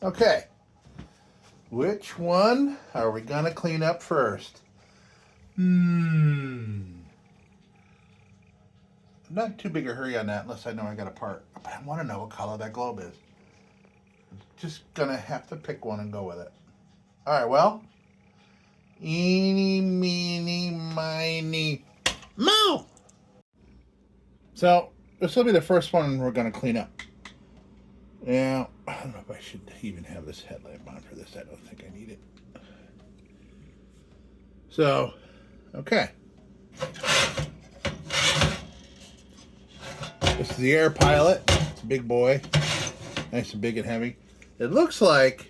Okay, which one are we gonna clean up first? Not too big a hurry on that unless I know I got a part. But I want to know what color that globe is. Just gonna have to pick one and go with it. All right, well, eeny, meeny, miny, mo. So this will be the first one we're gonna clean up. Now, I don't know if I should even have this headlamp on for this. I don't think I need it. So, okay. This is the Air Pilot. It's a big boy. Nice and big and heavy. It looks like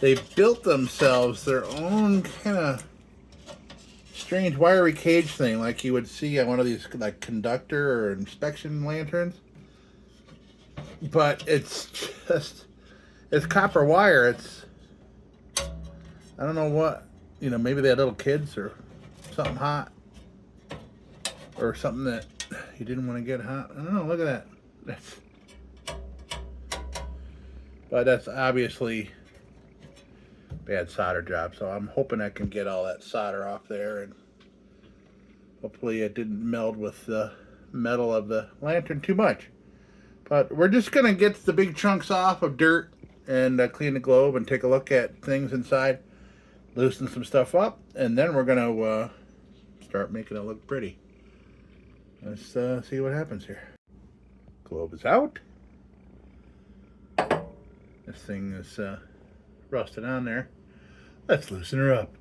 they built themselves their own kind of strange wiry cage thing like you would see on one of these like conductor or inspection lanterns. But it's copper wire. I don't know what, maybe they had little kids or something hot or something that you didn't want to get hot. I don't know. Look at that. But that's obviously bad solder job. So I'm hoping I can get all that solder off there, and hopefully it didn't meld with the metal of the lantern too much. But we're just going to get the big chunks off of dirt and clean the globe and take a look at things inside, loosen some stuff up, and then we're going to start making it look pretty. Let's see what happens here. Globe is out. This thing is rusted on there. Let's loosen her up.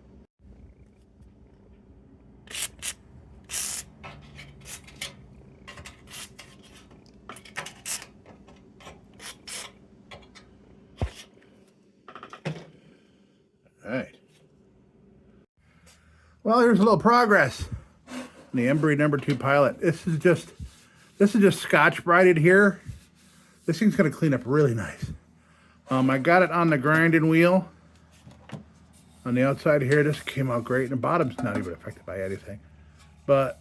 All right. Well, here's a little progress. The Embury #2 Pilot. This is just Scotch Brighted here. This thing's gonna clean up really nice. I got it on the grinding wheel on the outside here. This came out great, and the bottom's not even affected by anything. But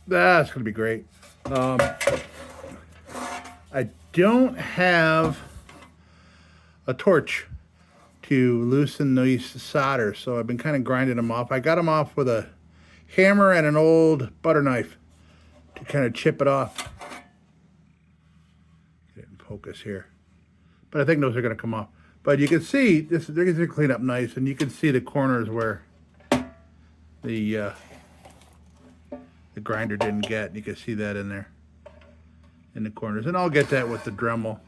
that's gonna be great. I don't have a torch to loosen these solders, so I've been kind of grinding them off. I got them off with a hammer and an old butter knife to kind of chip it off. Get it in focus here. But I think those are going to come off. But you can see they're going to clean up nice, and you can see the corners where the grinder didn't get. You can see that in there, in the corners. And I'll get that with the Dremel.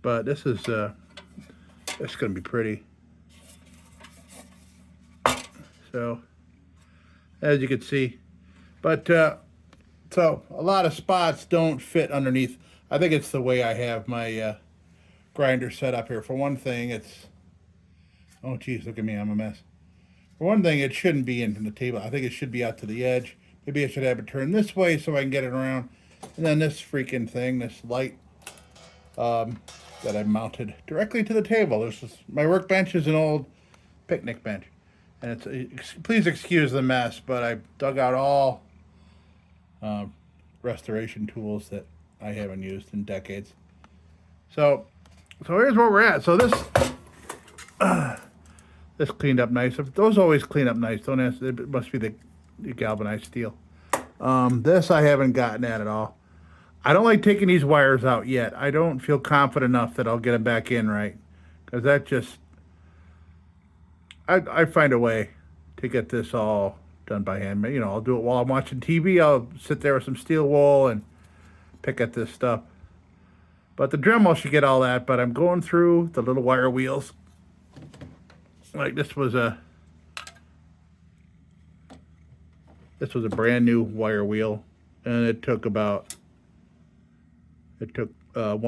But this is going to be pretty. So, as you can see, but so a lot of spots don't fit underneath. I think it's the way I have my grinder set up here. For one thing, oh geez, look at me, I'm a mess. For one thing, it shouldn't be in from the table. I think it should be out to the edge. Maybe I should have it turned this way so I can get it around. And then this freaking thing, this light that I mounted directly to the table. My workbench is an old picnic bench. And please excuse the mess, but I dug out all restoration tools that I haven't used in decades. So here's where we're at. So this cleaned up nice. Those always clean up nice. Don't ask. It must be the galvanized steel. This I haven't gotten at all. I don't like taking these wires out yet. I don't feel confident enough that I'll get them back in right, because that just I find a way to get this all done by hand. I'll do it while I'm watching TV. I'll sit there with some steel wool and pick at this stuff. But the Dremel should get all that. But I'm going through the little wire wheels. Like this was a brand new wire wheel, and it took one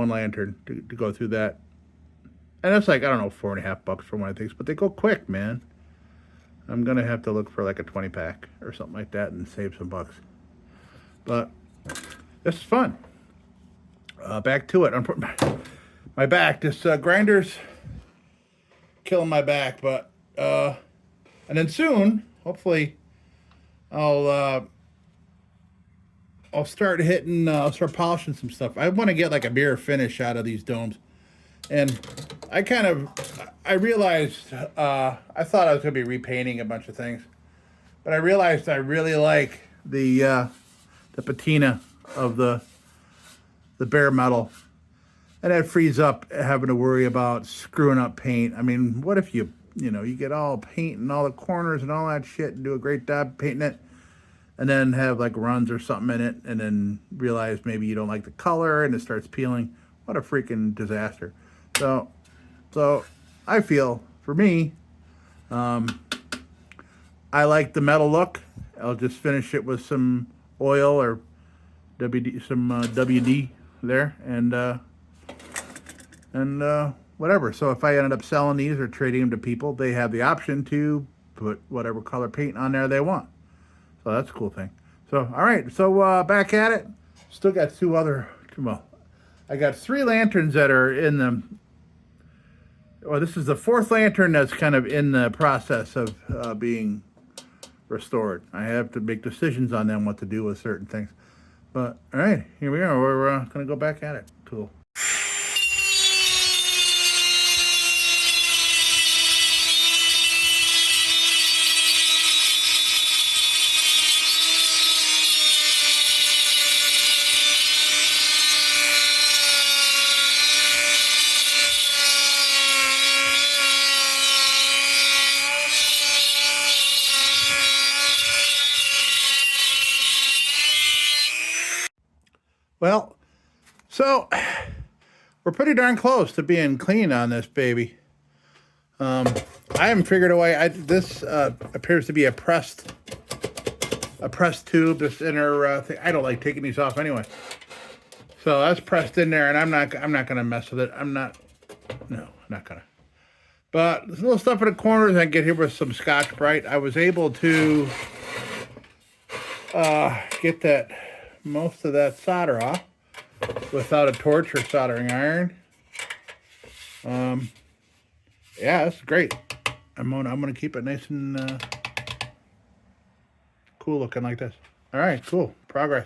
lantern to go through that. And that's like, I don't know, $4.50 for one of these, but they go quick, man. I'm gonna have to look for like a 20-pack or something like that and save some bucks. But this is fun. Back to it. I'm putting my back. This grinder's killing my back, but and then soon, hopefully, I'll start polishing some stuff. I want to get like a mirror finish out of these domes. And I realized, I thought I was going to be repainting a bunch of things, but I realized I really like the patina of the bare metal. And that frees up having to worry about screwing up paint. I mean, what if you get all paint in all the corners and all that shit and do a great job painting it, and then have like runs or something in it, and then realize maybe you don't like the color and it starts peeling. What a freaking disaster. So I feel, for me, I like the metal look. I'll just finish it with some oil or WD there, and whatever. So if I ended up selling these or trading them to people, they have the option to put whatever color paint on there they want. So that's a cool thing. So, all right. So back at it. Still got well, I got 3 lanterns that are in the, well, this is the 4th lantern that's kind of in the process of being restored. I have to make decisions on them, what to do with certain things. But, all right, here we are. We're going to go back at it. Cool. Well, so we're pretty darn close to being clean on this baby. I haven't figured a way. This appears to be a pressed tube. This inner thing. I don't like taking these off anyway. So that's pressed in there, and I'm not gonna mess with it. No, I'm not gonna. But there's little stuff in the corners. I get here with some Scotch-Brite. I was able to get most of that solder off without a torch or soldering iron. Yeah, that's great. I'm gonna keep it nice and cool looking like this. All right, cool. Progress.